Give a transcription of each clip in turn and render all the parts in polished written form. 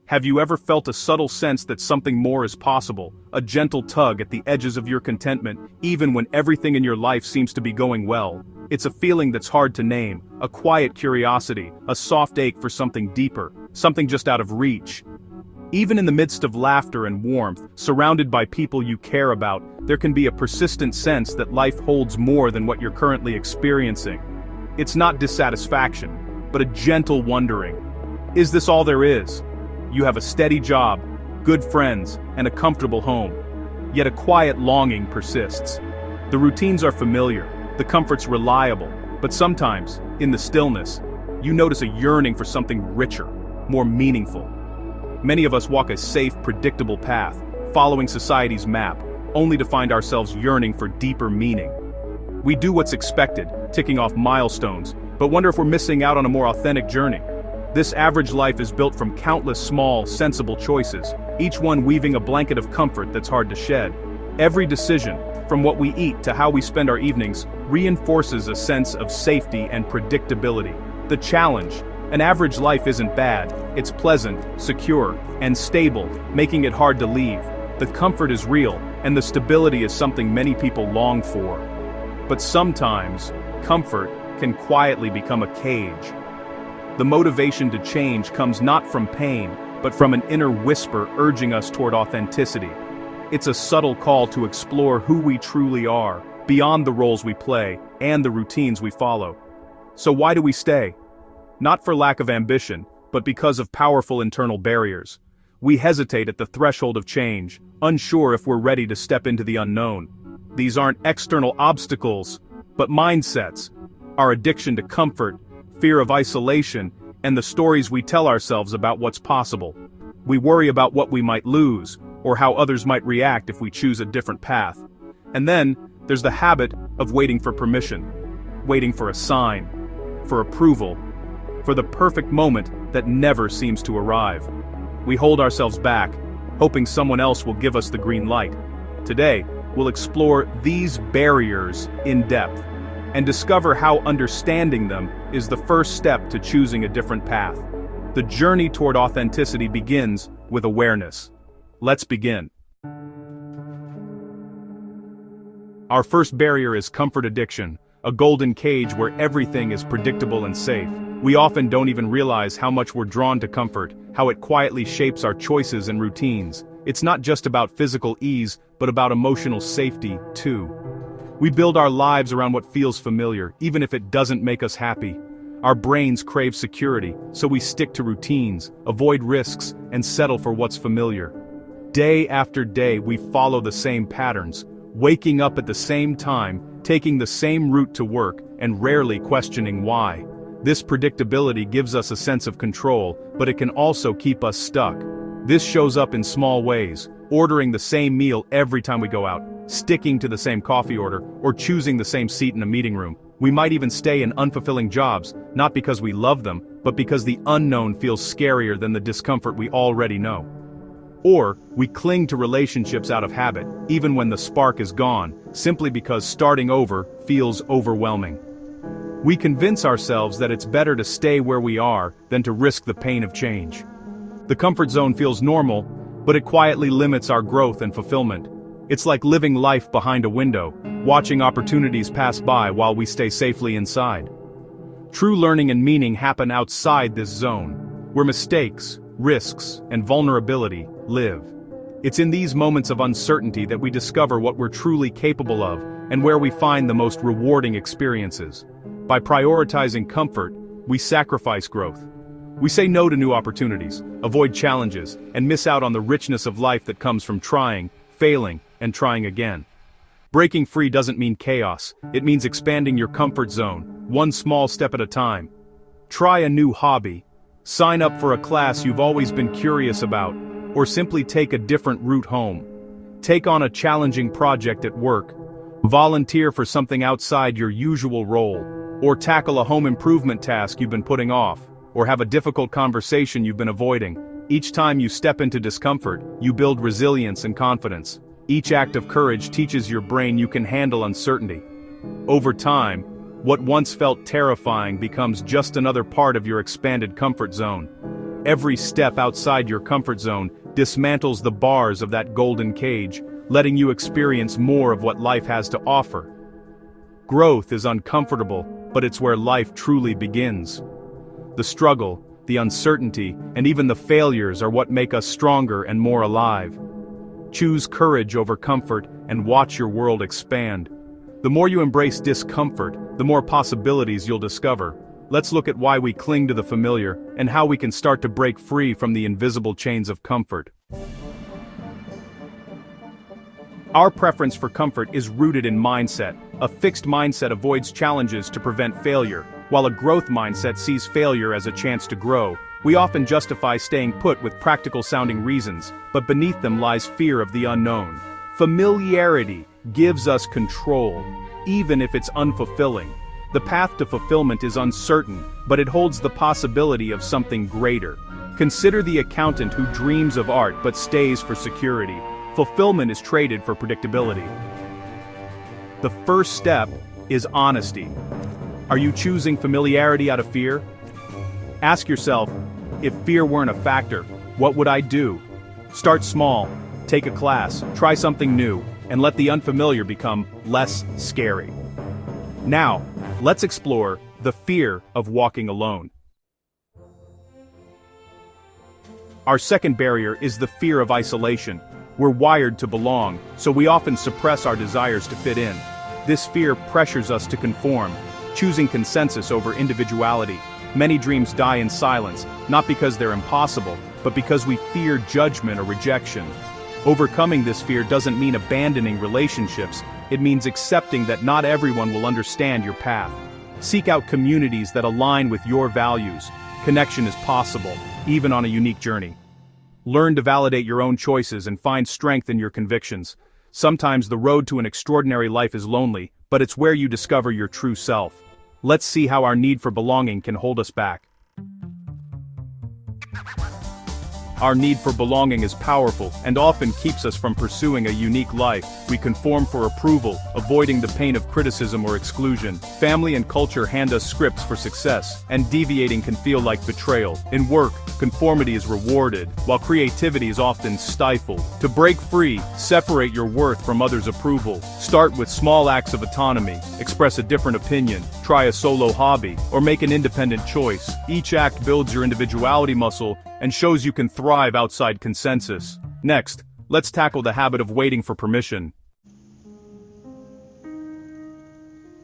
Have you ever felt a subtle sense that something more is possible, a gentle tug at the edges of your contentment, even when everything in your life seems to be going well? It's a feeling that's hard to name, a quiet curiosity, a soft ache for something deeper, something just out of reach. Even in the midst of laughter and warmth, surrounded by people you care about, there can be a persistent sense that life holds more than what you're currently experiencing. It's not dissatisfaction, but a gentle wondering. Is this all there is? You have a steady job, good friends, and a comfortable home. Yet a quiet longing persists. The routines are familiar, the comfort's reliable, but sometimes, in the stillness, you notice a yearning for something richer, more meaningful. Many of us walk a safe, predictable path, following society's map, only to find ourselves yearning for deeper meaning. We do what's expected, ticking off milestones, but wonder if we're missing out on a more authentic journey. This average life is built from countless small, sensible choices, each one weaving a blanket of comfort that's hard to shed. Every decision, from what we eat to how we spend our evenings, reinforces a sense of safety and predictability. The challenge: an average life isn't bad, it's pleasant, secure, and stable, making it hard to leave. The comfort is real, and the stability is something many people long for. But sometimes, comfort can quietly become a cage. The motivation to change comes not from pain, but from an inner whisper urging us toward authenticity. It's a subtle call to explore who we truly are, beyond the roles we play, and the routines we follow. So why do we stay? Not for lack of ambition, but because of powerful internal barriers. We hesitate at the threshold of change, unsure if we're ready to step into the unknown. These aren't external obstacles, but mindsets. Our addiction to comfort, fear of isolation, and the stories we tell ourselves about what's possible. We worry about what we might lose, or how others might react if we choose a different path. And then, there's the habit of waiting for permission, waiting for a sign, for approval, for the perfect moment that never seems to arrive. We hold ourselves back, hoping someone else will give us the green light. Today, we'll explore these barriers in depth, and discover how understanding them is the first step to choosing a different path. The journey toward authenticity begins with awareness. Let's begin. Our first barrier is comfort addiction, a golden cage where everything is predictable and safe. We often don't even realize how much we're drawn to comfort, how it quietly shapes our choices and routines. It's not just about physical ease, but about emotional safety, too. We build our lives around what feels familiar, even if it doesn't make us happy. Our brains crave security, so we stick to routines, avoid risks, and settle for what's familiar. Day after day, we follow the same patterns, waking up at the same time, taking the same route to work, and rarely questioning why. This predictability gives us a sense of control, but it can also keep us stuck. This shows up in small ways: ordering the same meal every time we go out, sticking to the same coffee order, or choosing the same seat in a meeting room. We might even stay in unfulfilling jobs, not because we love them, but because the unknown feels scarier than the discomfort we already know. Or, we cling to relationships out of habit, even when the spark is gone, simply because starting over feels overwhelming. We convince ourselves that it's better to stay where we are than to risk the pain of change. The comfort zone feels normal, but it quietly limits our growth and fulfillment. It's like living life behind a window, watching opportunities pass by while we stay safely inside. True learning and meaning happen outside this zone, where mistakes, risks, and vulnerability live. It's in these moments of uncertainty that we discover what we're truly capable of, and where we find the most rewarding experiences. By prioritizing comfort, we sacrifice growth. We say no to new opportunities, avoid challenges, and miss out on the richness of life that comes from trying, failing, and trying again. Breaking free doesn't mean chaos, it means expanding your comfort zone, one small step at a time. Try a new hobby, sign up for a class you've always been curious about, or simply take a different route home. Take on a challenging project at work, volunteer for something outside your usual role, or tackle a home improvement task you've been putting off, or have a difficult conversation you've been avoiding. Each time you step into discomfort, you build resilience and confidence. Each act of courage teaches your brain you can handle uncertainty. Over time, what once felt terrifying becomes just another part of your expanded comfort zone. Every step outside your comfort zone dismantles the bars of that golden cage, letting you experience more of what life has to offer. Growth is uncomfortable, but it's where life truly begins. The struggle, the uncertainty, and even the failures are what make us stronger and more alive. Choose courage over comfort and watch your world expand. The more you embrace discomfort, the more possibilities you'll discover. Let's look at why we cling to the familiar and how we can start to break free from the invisible chains of comfort. Our preference for comfort is rooted in mindset. A fixed mindset avoids challenges to prevent failure, while a growth mindset sees failure as a chance to grow. We often justify staying put with practical-sounding reasons, but beneath them lies fear of the unknown. Familiarity gives us control, even if it's unfulfilling. The path to fulfillment is uncertain, but it holds the possibility of something greater. Consider the accountant who dreams of art but stays for security. Fulfillment is traded for predictability. The first step is honesty. Are you choosing familiarity out of fear? Ask yourself, if fear weren't a factor, what would I do? Start small, take a class, try something new, and let the unfamiliar become less scary. Now, let's explore the fear of walking alone. Our second barrier is the fear of isolation. We're wired to belong, so we often suppress our desires to fit in. This fear pressures us to conform, choosing consensus over individuality. Many dreams die in silence, not because they're impossible, but because we fear judgment or rejection. Overcoming this fear doesn't mean abandoning relationships, it means accepting that not everyone will understand your path. Seek out communities that align with your values. Connection is possible, even on a unique journey. Learn to validate your own choices and find strength in your convictions. Sometimes the road to an extraordinary life is lonely, but it's where you discover your true self. Let's see how our need for belonging can hold us back. Our need for belonging is powerful and often keeps us from pursuing a unique life. We conform for approval, avoiding the pain of criticism or exclusion. Family and culture hand us scripts for success, and deviating can feel like betrayal. In work, conformity is rewarded, while creativity is often stifled. To break free, separate your worth from others' approval. Start with small acts of autonomy, express a different opinion, try a solo hobby, or make an independent choice. Each act builds your individuality muscle and shows you can thrive outside consensus. Next, let's tackle the habit of waiting for permission.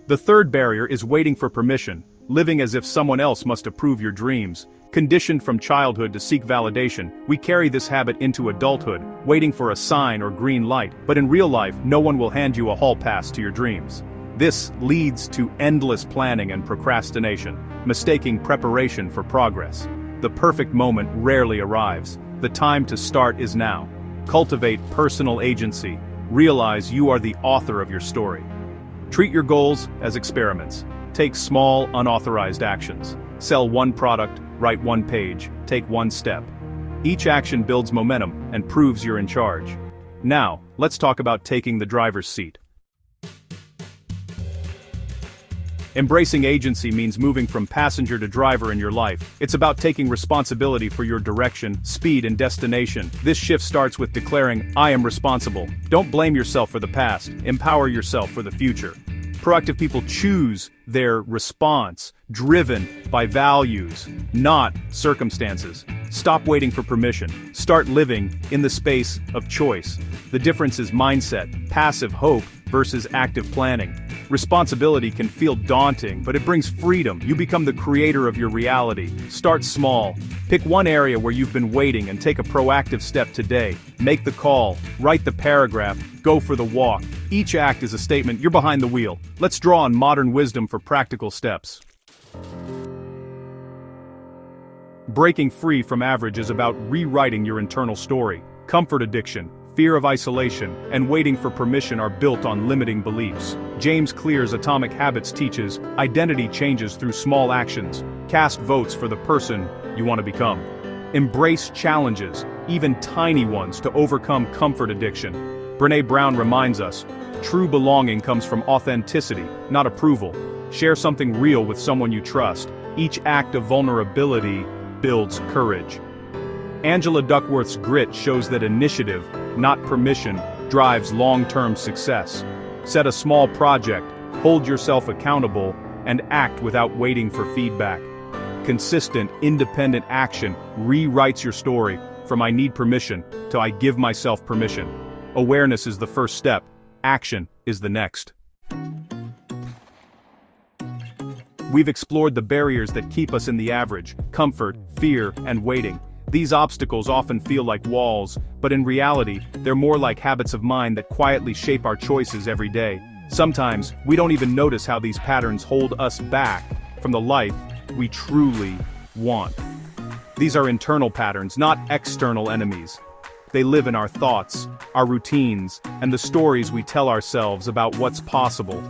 The third barrier is waiting for permission, living as if someone else must approve your dreams. Conditioned from childhood to seek validation, we carry this habit into adulthood, waiting for a sign or green light, but in real life, no one will hand you a hall pass to your dreams. This leads to endless planning and procrastination, mistaking preparation for progress. The perfect moment rarely arrives. The time to start is now. Cultivate personal agency. Realize you are the author of your story. Treat your goals as experiments. Take small, unauthorized actions. Sell one product, write one page, take one step. Each action builds momentum and proves you're in charge. Now, let's talk about taking the driver's seat. Embracing agency means moving from passenger to driver in your life. It's about taking responsibility for your direction, speed, and destination. This shift starts with declaring, I am responsible. Don't blame yourself for the past, empower yourself for the future. Proactive people choose their response, driven by values, not circumstances. Stop waiting for permission. Start living in the space of choice. The difference is mindset, passive hope versus active planning. Responsibility can feel daunting, but it brings freedom. You become the creator of your reality. Start small. Pick one area where you've been waiting and take a proactive step today. Make the call, write the paragraph, go for the walk. Each act is a statement, you're behind the wheel. Let's draw on modern wisdom for practical steps. Breaking free from average is about rewriting your internal story. Comfort addiction, fear of isolation, and waiting for permission are built on limiting beliefs. James Clear's Atomic Habits teaches, identity changes through small actions. Cast votes for the person you want to become. Embrace challenges, even tiny ones, to overcome comfort addiction. Brené Brown reminds us, true belonging comes from authenticity, not approval. Share something real with someone you trust. Each act of vulnerability builds courage. Angela Duckworth's grit shows that initiative, not permission, drives long-term success. Set a small project, hold yourself accountable, and act without waiting for feedback. Consistent, independent action rewrites your story from "I need permission" to "I give myself permission." Awareness is the first step. Action is the next. We've explored the barriers that keep us in the average: comfort, fear, and waiting. These obstacles often feel like walls, but in reality, they're more like habits of mind that quietly shape our choices every day. Sometimes, we don't even notice how these patterns hold us back from the life we truly want. These are internal patterns, not external enemies. They live in our thoughts, our routines, and the stories we tell ourselves about what's possible.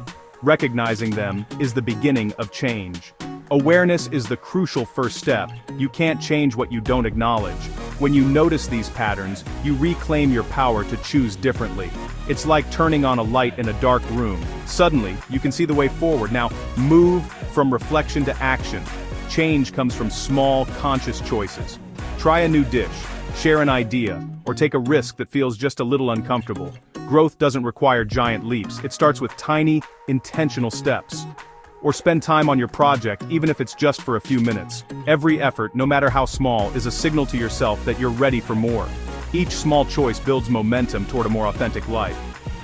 Recognizing them is the beginning of change. Awareness is the crucial first step. You can't change what you don't acknowledge. When you notice these patterns, you reclaim your power to choose differently. It's like turning on a light in a dark room. Suddenly, you can see the way forward. Now, move from reflection to action. Change comes from small, conscious choices. Try a new dish, share an idea, or take a risk that feels just a little uncomfortable. Growth doesn't require giant leaps. It starts with tiny, intentional steps. Or spend time on your project, even if it's just for a few minutes. Every effort, no matter how small, is a signal to yourself that you're ready for more. Each small choice builds momentum toward a more authentic life.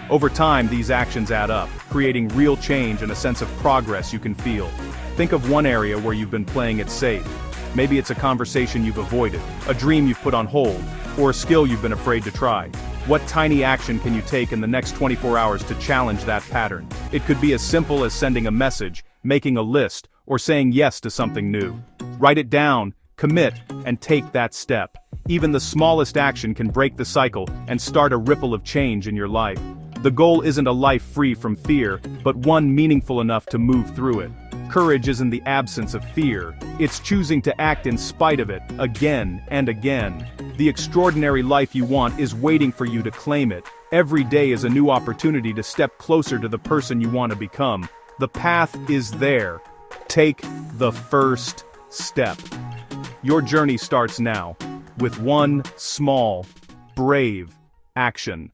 Over time, these actions add up, creating real change and a sense of progress you can feel. Think of one area where you've been playing it safe. Maybe it's a conversation you've avoided, a dream you've put on hold, or a skill you've been afraid to try. What tiny action can you take in the next 24 hours to challenge that pattern? It could be as simple as sending a message, making a list, or saying yes to something new. Write it down, commit, and take that step. Even the smallest action can break the cycle and start a ripple of change in your life. The goal isn't a life free from fear, but one meaningful enough to move through it. Courage isn't the absence of fear, it's choosing to act in spite of it, again and again. The extraordinary life you want is waiting for you to claim it. Every day is a new opportunity to step closer to the person you want to become. The path is there. Take the first step. Your journey starts now, with one small, brave action.